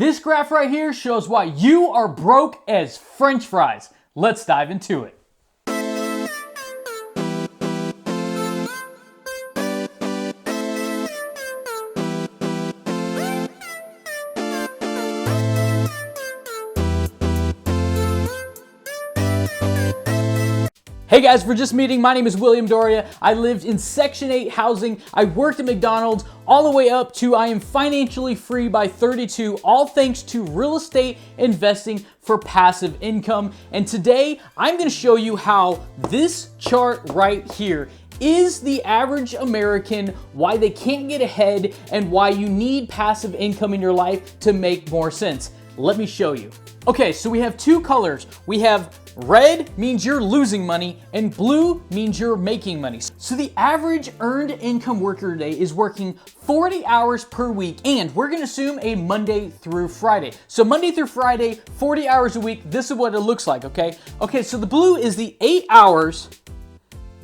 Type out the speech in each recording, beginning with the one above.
This graph right here shows why you are broke as French fries. Let's dive into it. Hey guys, for just meeting, my name is William Dauria. I lived in Section 8 housing. I worked at McDonald's all the way up to I am financially free by 32, all thanks to real estate investing for passive income. And today I'm going to show you how this chart right here is the average American, why they can't get ahead, and why you need passive income in your life to make more sense. Let me show you. Okay, so we have two colors. We have red means you're losing money and blue means you're making money. So the average earned income worker today is working 40 hours per week, and we're gonna assume a Monday through Friday. So Monday through Friday, 40 hours a week, this is what it looks like, okay? Okay, so the blue is the 8 hours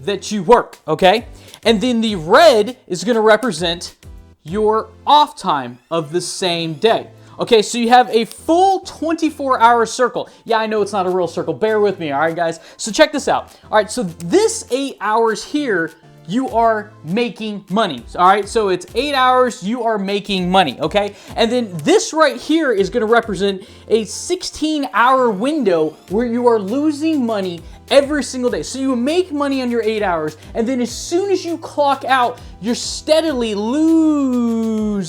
that you work, okay? And then the red is gonna represent your off time of the same day. Okay, so you have a full 24-hour circle. Yeah, I know it's not a real circle. Bear with me, all right, guys? So check this out. All right, so this 8 hours here, you are making money. All right, so it's 8 hours, you are making money, okay? And then this right here is gonna represent a 16-hour window where you are losing money every single day. So you make money on your 8 hours, and then as soon as you clock out, you're steadily losing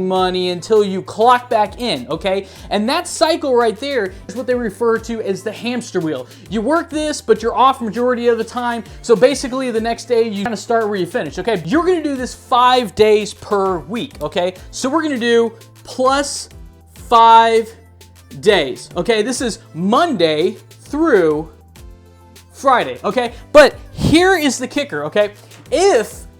money until you clock back in, okay? And that cycle right there is what they refer to as the hamster wheel. You work this, but you're off majority of the time. So basically the next day you kind of start where you finish, okay? You're gonna do this 5 days per week, okay? So we're gonna do plus 5 days, okay? This is Monday through Friday, okay? But here is the kicker, okay?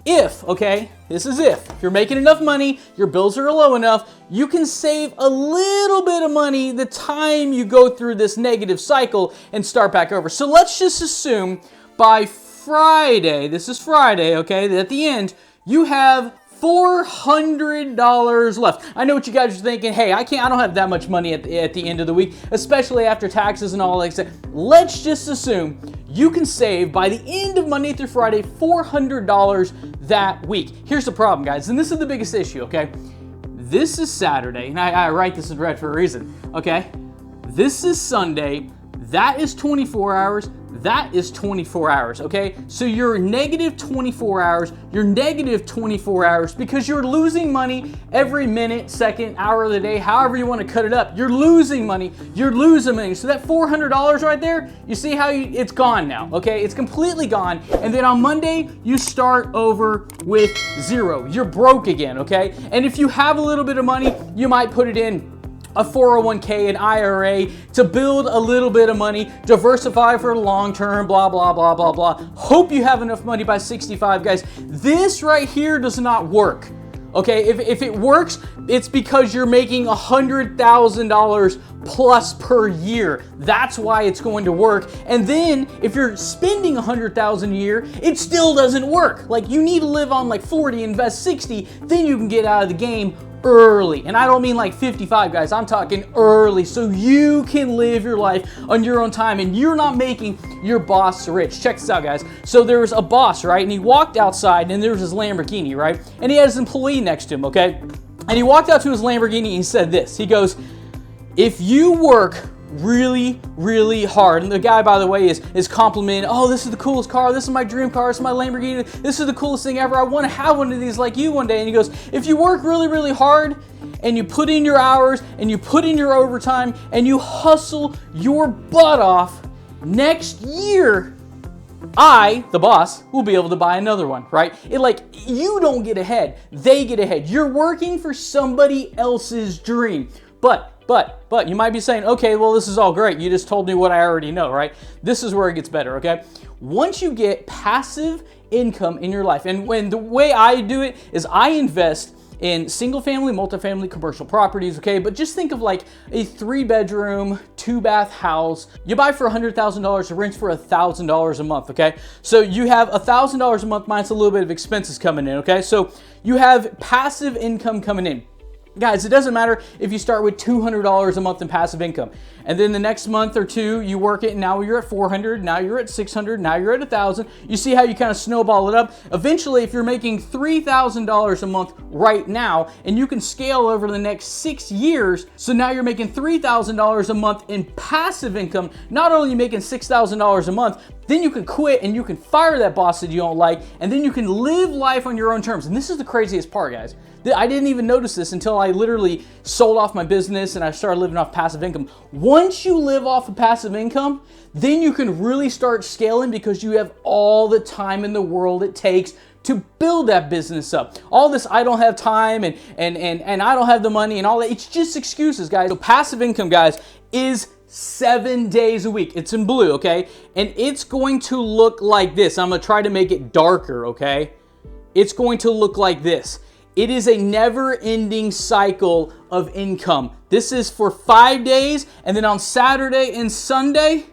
If, okay, this is if you're making enough money, your bills are low enough, you can save a little bit of money the time you go through this negative cycle and start back over. So let's just assume by Friday, this is Friday, okay, that at the end, you have $400 left. I know what you guys are thinking. Hey, I don't have that much money at the end of the week, especially after taxes and all that stuff. Let's just assume you can save by the end of Monday through Friday $400 that week. Here's the problem, guys, and this is the biggest issue, okay? This is Saturday, and I write this in red for a reason, okay? This is Sunday, that is 24 hours, that is 24 hours, okay? So you're negative 24 hours, you're negative 24 hours because you're losing money every minute, second, hour of the day, however you want to cut it up. You're losing money, you're losing money. So that $400 right there, you see how it's gone now, okay? It's completely gone. And then on Monday, you start over with zero. You're broke again, okay? And if you have a little bit of money, you might put it in a 401k, an IRA, to build a little bit of money, diversify for the long term, blah, blah, blah, blah, blah. Hope you have enough money by 65, guys. This right here does not work, okay? If it works, it's because you're making $100,000 plus per year. That's why it's going to work. And then if you're spending $100,000 a year, it still doesn't work. Like, you need to live on like 40, invest 60, then you can get out of the game early. And I don't mean like 55, guys. I'm talking early, so you can live your life on your own time and you're not making your boss rich. Check this out, guys. So there was a boss, right? And he walked outside and there was his Lamborghini, right? And he had his employee next to him, okay? And he walked out to his Lamborghini and he said this. He goes, if you work really, really hard, and the guy, by the way, is complimenting, oh, this is the coolest car, this is my dream car, this is my Lamborghini, this is the coolest thing ever, I want to have one of these like you one day. And he goes, if you work really, really hard and you put in your hours and you put in your overtime and you hustle your butt off, next year I, the boss, will be able to buy another one, right? You don't get ahead, they get ahead. You're working for somebody else's dream. But you might be saying, okay, well, this is all great. You just told me what I already know, right? This is where it gets better, okay? Once you get passive income in your life, and when the way I do it is I invest in single family, multifamily, commercial properties, okay? But just think of like a 3-bedroom, 2-bath house. You buy for $100,000, it rents for $1,000 a month, okay? So you have $1,000 a month minus a little bit of expenses coming in, okay? So you have passive income coming in. Guys, it doesn't matter if you start with $200 a month in passive income, and then the next month or two you work it, and now you're at 400, now you're at 600, now you're at 1,000. You see how you kind of snowball it up. Eventually, if you're making $3,000 a month right now, and you can scale over the next 6 years, so now you're making $3,000 a month in passive income. Not only are you making $6,000 a month, then you can quit and you can fire that boss that you don't like, and then you can live life on your own terms. And this is the craziest part, guys. I didn't even notice this until I literally sold off my business and I started living off passive income. Once you live off of passive income, then you can really start scaling because you have all the time in the world it takes to build that business up. All this, I don't have time and I don't have the money and all that, it's just excuses, guys. So passive income, guys, is 7 days a week. It's in blue, okay? And it's going to look like this. I'm gonna try to make it darker, okay? It's going to look like this. It is a never-ending cycle of income. This is for 5 days, and then on Saturday and Sunday,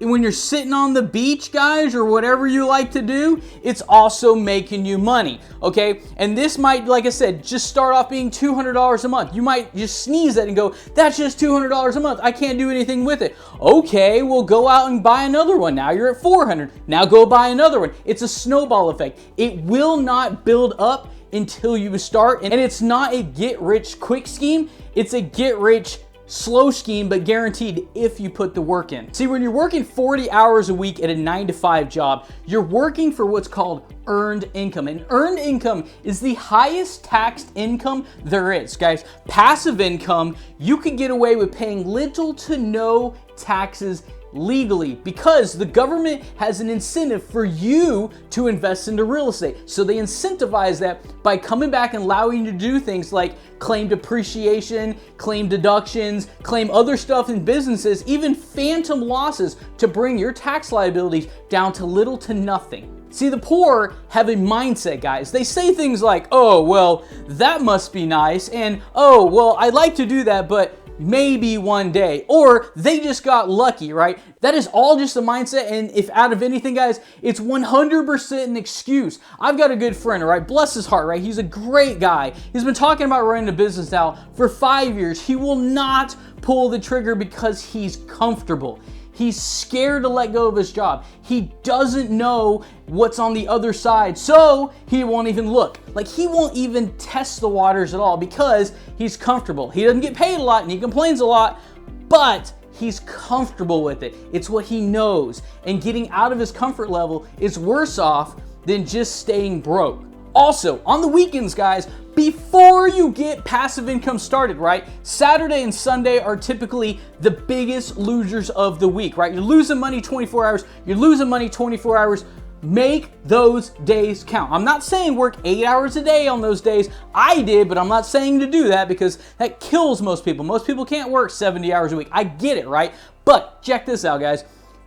when you're sitting on the beach, guys, or whatever you like to do, it's also making you money, okay? And this might, like I said, just start off being $200 a month. You might just sneeze at it and go, that's just $200 a month. I can't do anything with it. Okay, well, go out and buy another one. Now you're at 400. Now go buy another one. It's a snowball effect. It will not build up until you start, and it's not a get-rich-quick scheme. It's a get-rich slow scheme, but guaranteed if you put the work in. See, when you're working 40 hours a week at a 9-to-5 job, you're working for what's called earned income. And earned income is the highest taxed income there is, guys. Passive income, you can get away with paying little to no taxes legally because the government has an incentive for you to invest into real estate. So they incentivize that by coming back and allowing you to do things like claim depreciation, claim deductions, claim other stuff in businesses, even phantom losses to bring your tax liabilities down to little to nothing. See, the poor have a mindset, guys. They say things like, oh, well, that must be nice, and oh, well, I'd like to do that, but maybe one day, or they just got lucky, right? That is all just a mindset, and if out of anything, guys, it's 100% an excuse. I've got a good friend, right? Bless his heart, right? He's a great guy. He's been talking about running a business now for 5 years. He will not pull the trigger because he's comfortable. He's scared to let go of his job. He doesn't know what's on the other side, so he won't even look. Like, he won't even test the waters at all because he's comfortable. He doesn't get paid a lot and he complains a lot, but he's comfortable with it. It's what he knows. And getting out of his comfort level is worse off than just staying broke. Also, on the weekends, guys, before you get passive income started, right? Saturday and Sunday are typically the biggest losers of the week, right? You're losing money 24 hours. You're losing money 24 hours. Make those days count. I'm not saying work 8 hours a day on those days. I did, but I'm not saying to do that because that kills most people. Most people can't work 70 hours a week. I get it, right? But check this out, guys.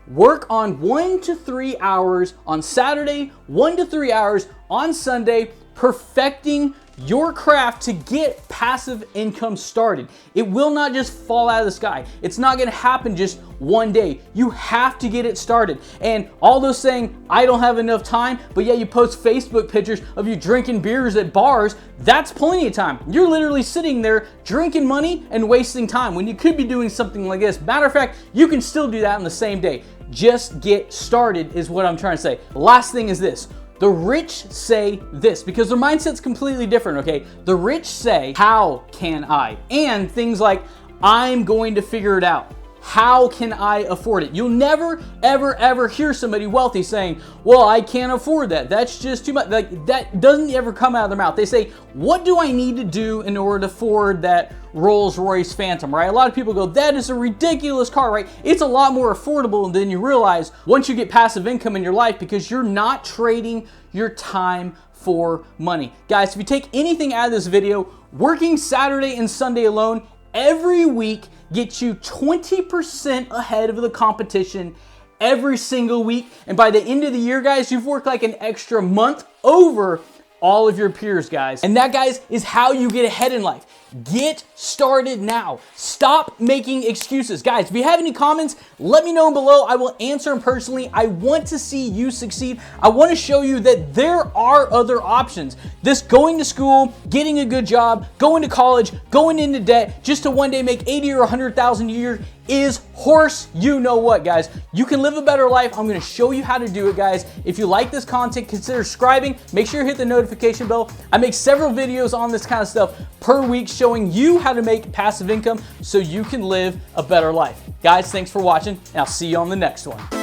Work on 1 to 3 hours on Saturday, 1 to 3 hours on Sunday, perfecting your craft to get passive income started. It will not just fall out of the sky. It's not gonna happen just one day. You have to get it started. And all those saying, I don't have enough time, but yet you post Facebook pictures of you drinking beers at bars, that's plenty of time. You're literally sitting there drinking money and wasting time when you could be doing something like this. Matter of fact, you can still do that on the same day. Just get started is what I'm trying to say. Last thing is this. The rich say this because their mindset's completely different, okay? The rich say, how can I? And things like, I'm going to figure it out. How can I afford it? You'll never, ever, ever hear somebody wealthy saying, well, I can't afford that. That's just too much. Like, that doesn't ever come out of their mouth. They say, what do I need to do in order to afford that Rolls-Royce Phantom, right? A lot of people go, that is a ridiculous car, right? It's a lot more affordable than you realize once you get passive income in your life because you're not trading your time for money. Guys, if you take anything out of this video, working Saturday and Sunday alone every week gets you 20% ahead of the competition every single week. And by the end of the year, guys, you've worked like an extra month over all of your peers, guys. And that, guys, is how you get ahead in life. Get started now. Stop making excuses. Guys, if you have any comments, let me know below. I will answer them personally. I want to see you succeed. I want to show you that there are other options. This going to school, getting a good job, going to college, going into debt, just to one day make 80 or 100,000 a year is horse you know what, guys. You can live a better life. I'm going to show you how to do it, guys. If you like this content, consider subscribing. Make sure you hit the notification bell. I make several videos on this kind of stuff per week showing you how to make passive income so you can live a better life. Guys, thanks for watching, and I'll see you on the next one.